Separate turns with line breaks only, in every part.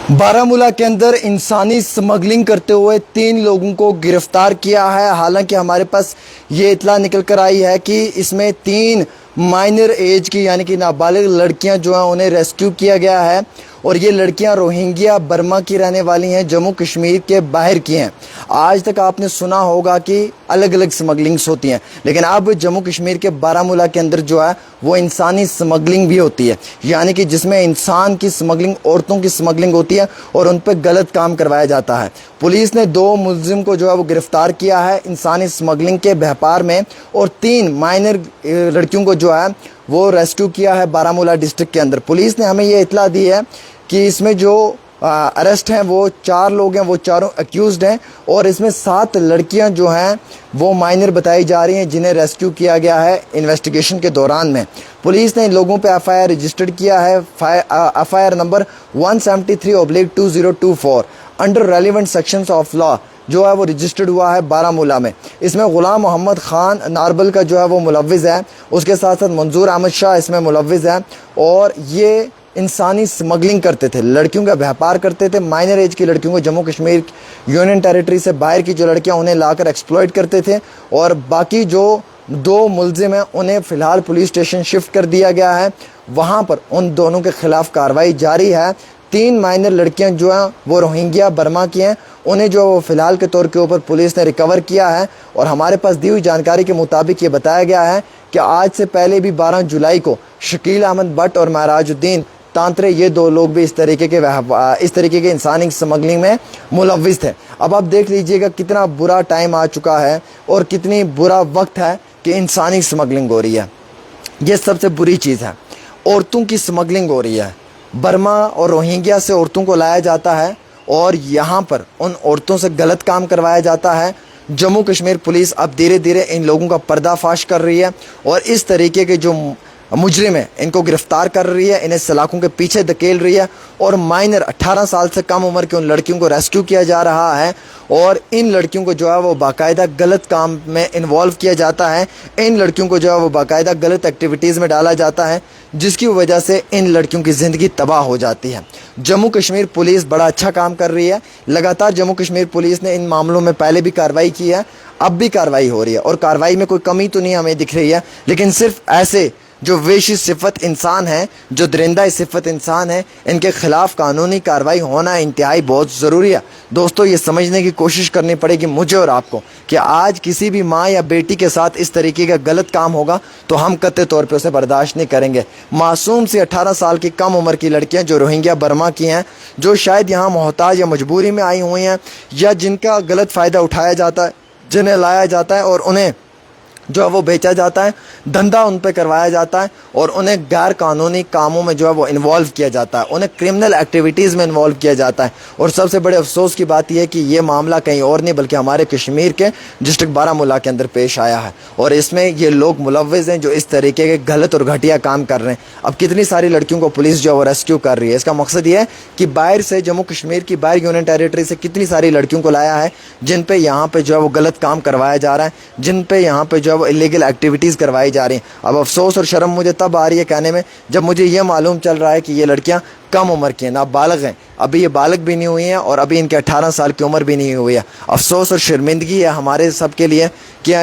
बारामूला के अंदर इंसानी स्मगलिंग करते हुए 3 लोगों को गिरफ्तार किया है। हालांकि हमारे पास ये इतला निकल कर आई है कि इसमें 3 माइनर एज की यानी कि नाबालिग लड़कियां जो हैं उन्हें रेस्क्यू किया गया है और ये लड़कियां रोहिंग्या बर्मा की रहने वाली हैं, जम्मू कश्मीर के बाहर की हैं। आज तक आपने सुना होगा कि अलग अलग स्मगलिंग्स होती हैं, लेकिन अब जम्मू कश्मीर के बारामूला के अंदर जो है वो इंसानी स्मगलिंग भी होती है, यानी कि जिसमें इंसान की स्मगलिंग, औरतों की स्मगलिंग होती है और उन पर गलत काम करवाया जाता है। पुलिस ने 2 मुलजिम को जो है वो गिरफ्तार किया है इंसानी स्मगलिंग के व्यापार में और 3 माइनर लड़कियों को जो है वो रेस्क्यू किया है बारामूला डिस्ट्रिक्ट के अंदर। पुलिस ने हमें ये इतला दी है कि इसमें जो अरेस्ट हैं वो 4 लोग हैं, वो चारों अक्यूज़्ड हैं और इसमें 7 लड़कियां जो हैं वो माइनर बताई जा रही हैं जिन्हें रेस्क्यू किया गया है इन्वेस्टिगेशन के दौरान में। पुलिस ने इन लोगों पे एफआईआर रजिस्टर्ड किया है, FIR number 173/2024 under relevant sections of law जो है वो रजिस्टर्ड हुआ है बारामूला में। इसमें ग़ुलाम मोहम्मद ख़ान नारबल का जो है वो मुलव्विज़ है, उसके साथ साथ मंजूर अहमद शाह इसमें मुलव्विज़ है और ये इंसानी स्मगलिंग करते थे, लड़कियों का व्यापार करते थे। माइनर एज की लड़कियों को जम्मू कश्मीर यूनियन टेरिटरी से बाहर की जो लड़कियां उन्हें लाकर एक्सप्लॉइट करते थे और बाकी जो 2 मुलजिम हैं उन्हें फ़िलहाल पुलिस स्टेशन शिफ्ट कर दिया गया है। वहां पर उन दोनों के खिलाफ कार्रवाई जारी है। 3 माइनर लड़कियां जो हैं वो रोहिंग्या बर्मा की हैं, उन्हें जो वो फ़िलहाल के तौर के ऊपर पुलिस ने रिकवर किया है और हमारे पास दी हुई जानकारी के मुताबिक ये बताया गया है कि आज से पहले भी 12 जुलाई को शकील अहमद भट्ट और महराजुद्दीन तांत्रे, ये 2 लोग भी इस तरीके के इंसानी स्मगलिंग में मुलव्विज़ थे। अब आप देख लीजिएगा कितना बुरा टाइम आ चुका है और कितनी बुरा वक्त है कि इंसानी स्मगलिंग हो रही है। ये सबसे बुरी चीज़ है। औरतों की स्मगलिंग हो रही है। बर्मा और रोहिंग्या से औरतों को लाया जाता है और यहाँ पर उन औरतों से गलत काम करवाया जाता है। जम्मू कश्मीर पुलिस अब धीरे धीरे इन लोगों का पर्दाफाश कर रही है और इस तरीके के जो मुजरिम है इनको गिरफ्तार कर रही है, इन्हें सलाखों के पीछे धकेल रही है और माइनर 18 साल से कम उम्र की उन लड़कियों को रेस्क्यू किया जा रहा है और इन लड़कियों को जो है वो बाकायदा गलत काम में इन्वॉल्व किया जाता है। इन लड़कियों को जो है वो बाकायदा गलत एक्टिविटीज़ में डाला जाता है, जिसकी वजह से इन लड़कियों की ज़िंदगी तबाह हो जाती है। जम्मू कश्मीर पुलिस बड़ा अच्छा काम कर रही है। लगातार जम्मू कश्मीर पुलिस ने इन मामलों में पहले भी कार्रवाई की है, अब भी कार्रवाई हो रही है और कार्रवाई में कोई कमी तो नहीं हमें दिख रही है, लेकिन सिर्फ ऐसे जो वेशी सिफत इंसान है, जो दरिंदा सिफत इंसान है, इनके खिलाफ कानूनी कार्रवाई होना इंतहाई बहुत ज़रूरी है। दोस्तों, ये समझने की कोशिश करनी पड़ेगी मुझे और आपको कि आज किसी भी माँ या बेटी के साथ इस तरीके का गलत काम होगा तो हम कतई तौर पे उसे बर्दाश्त नहीं करेंगे। मासूम सी 18 साल की कम उम्र की लड़कियाँ जो रोहिंग्या बर्मा की हैं, जो शायद यहाँ मोहताज या मजबूरी में आई हुई हैं या जिनका गलत फ़ायदा उठाया जाता है, जिन्हें लाया जाता है और उन्हें जो है वो बेचा जाता है, धंधा उन पे करवाया जाता है और उन्हें गैर कानूनी कामों में जो है वो इन्वॉल्व किया जाता है, उन्हें क्रिमिनल एक्टिविटीज़ में इन्वॉल्व किया जाता है। और सबसे बड़े अफसोस की बात यह है कि ये मामला कहीं और नहीं बल्कि हमारे कश्मीर के डिस्ट्रिक्ट बारामूला के अंदर पेश आया है और इसमें ये लोग मुलव्विज़ हैं जो इस तरीके के गलत और घटिया काम कर रहे हैं। अब कितनी सारी लड़कियों को पुलिस जो है वो रेस्क्यू कर रही है। इसका मकसद ये है कि बाहर से, जम्मू कश्मीर की बाहर यूनियन टेरिटरी से कितनी सारी लड़कियों को लाया है जिन पर यहाँ पर जो है वो गलत काम करवाया जा रहा है, जिन पर यहाँ पर जो है वो इलीगल एक्टिविटीज़ करवाई जा रही हैं। अब अफसोस और शर्म मुझे तब आ रही है कहने में जब मुझे ये मालूम चल रहा है कि ये लड़कियां कम उम्र की हैं, नाबालिग हैं, अभी ये बालग भी नहीं हुई हैं और अभी इनके 18 साल की उम्र भी नहीं हुई है। अफसोस और शर्मिंदगी है हमारे सब के लिए कि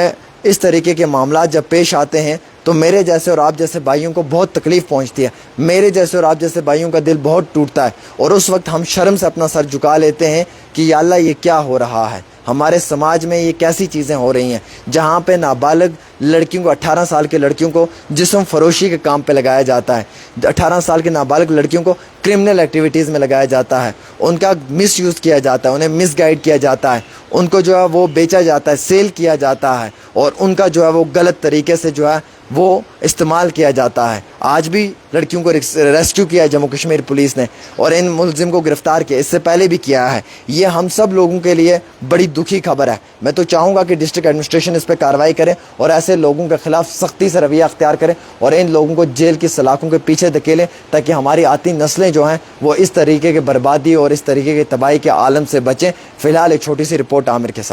इस तरीके के मामला जब पेश आते हैं तो मेरे जैसे और आप जैसे भाइयों को बहुत तकलीफ़ पहुंचती है, मेरे जैसे और आप जैसे भाइयों का दिल बहुत टूटता है और उस वक्त हम शर्म से अपना सर झुका लेते हैं कि या अल्लाह ये क्या हो रहा है, हमारे समाज में ये कैसी चीज़ें हो रही हैं जहाँ पे नाबालिग लड़कियों को, 18 साल की लड़कियों को जिस्म फरोशी के काम पे लगाया जाता है, 18 साल की नाबालिग लड़कियों को क्रिमिनल एक्टिविटीज़ में लगाया जाता है, उनका मिसयूज़ किया जाता है, उन्हें मिसगाइड किया जाता है, उनको जो है वो बेचा जाता है, सेल किया जाता है और उनका जो है वो गलत तरीके से जो है वो इस्तेमाल किया जाता है। आज भी लड़कियों को रेस्क्यू किया है जम्मू कश्मीर पुलिस ने और इन मुलजिम को गिरफ्तार किया, इससे पहले भी किया है। ये हम सब लोगों के लिए बड़ी दुखी खबर है। मैं तो चाहूँगा कि डिस्ट्रिक्ट एडमिनिस्ट्रेशन इस पर कार्रवाई करे और ऐसे लोगों के खिलाफ सख्ती से रवैया अख्तियार करें और इन लोगों को जेल की सलाखों के पीछे धकेलें ताकि हमारी आती नस्लें जो हैं वो इस तरीके की बर्बादी और इस तरीके की तबाही के आलम से बचें। फ़िलहाल एक छोटी सी रिपोर्ट आमिर के साथ।